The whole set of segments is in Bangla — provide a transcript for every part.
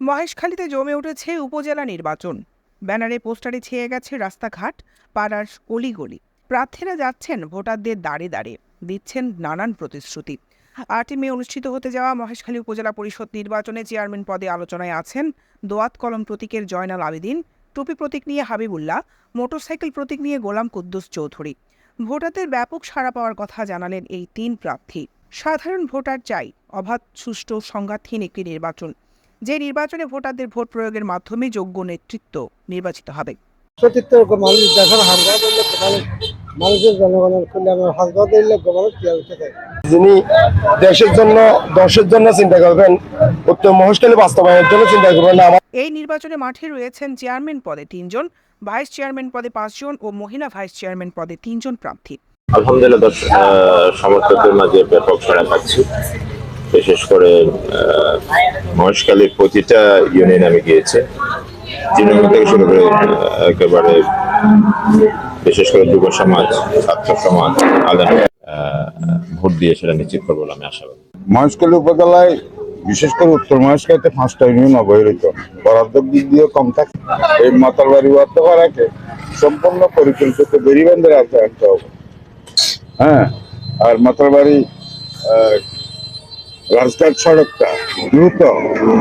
মহেশখালীতে জমে উঠেছে উপজেলা নির্বাচন। ব্যানারে পোস্টারে ছেয়ে গেছে রাস্তাঘাট, পাড়ার অলিগলি। প্রার্থীরা যাচ্ছেন ভোটারদের দাঁড়ে দাঁড়ে, দিচ্ছেন নানান প্রতিশ্রুতি। ৮ মে অনুষ্ঠিত হতে যাওয়া মহেশখালী উপজেলা পরিষদ নির্বাচনে চেয়ারম্যান পদে আলোচনায় আছেন দোয়াত কলম প্রতীকের জয়নাল আবেদিন, টুপি প্রতীক নিয়ে হাবিবুল্লাহ, মোটরসাইকেল প্রতীক নিয়ে গোলাম কুদ্দুস চৌধুরী। ভোটারদের ব্যাপক সাড়া পাওয়ার কথা জানালেন এই ৩ প্রার্থী। সাধারণ ভোটার চাই অবাধ, সুষ্ঠু, সংঘাতহীন একটি নির্বাচন, যে নির্বাচনে ভোটারদের ভোট প্রয়োগের মাধ্যমে যোগ্য নেতৃত্ব নির্বাচিত হবে। যিনি দেশের জন্য, দশের জন্য চিন্তা করবেন, উত্তর মহেশখালী বাস্তবায়নের জন্য চিন্তা করবেন না। এই নির্বাচনে মাঠে রয়েছেন চেয়ারম্যান পদে ৩ জন, ভাইস চেয়ারম্যান পদে ৫ জন ও মহিলা ভাইস চেয়ারম্যান পদে ৩ জন প্রার্থী। আলহামদুলিল্লাহ, সমর্থকদের মাঝে ব্যাপক সাড়া পাচ্ছি। বিশেষ করে মহেশখালীর প্রতিটা ইউনিয়ন আমি গিয়েছে, তৃণমূল থেকে শুরু করে একেবারে বিশেষ করে যুব সমাজ, ছাত্র সমাজ ভোট দিয়ে সেটা নিশ্চিত করবো বলে আমি আশাবাদী। মহেশখালী উপজেলায় বিশেষ করে উত্তর মহেশখালীতে 5টা ইউনিয়ন অবহেলিত, বরাদ্দ দিক দিয়ে কম থাকে। এই মাতালবাড়ি ওয়ার্ডকে সম্পূর্ণ পরিকল্পিত বেরিবান্ধের আওতায় আনতে হবে। হ্যাঁ, আর মাতালবাড়ি রাজঘাট সড়কটা দ্রুত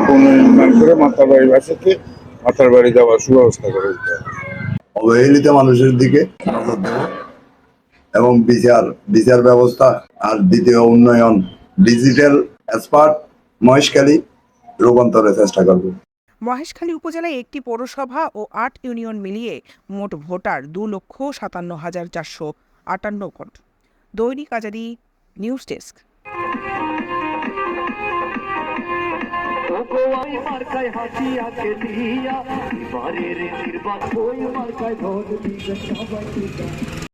পুনর্নির্মাণ করে মাতালবাড়িবাসীকে মাতালবাড়ি যাওয়ার সুব্যবস্থা করে দিতে হবে। অবহেলিত মানুষের দিকে নজর দেব এবং বিচার ব্যবস্থা, আর দ্বিতীয় উন্নয়ন, ডিজিটাল এক্সপার্ট মহেশখালী রূপান্তরের চেষ্টা করব। মহেশখালী উপজেলায় একটি পৌরসভা ও ৮ ইউনিয়ন মিলিয়ে মোট ভোটার 2,57,458 ভোট। দৈনিক আজাদী, নিউজ ডেস্ক। মার্কায় হাসি আছে দিয়া, এবারের নির্বাচন মার্কায় ভোট দিবেন সবাই।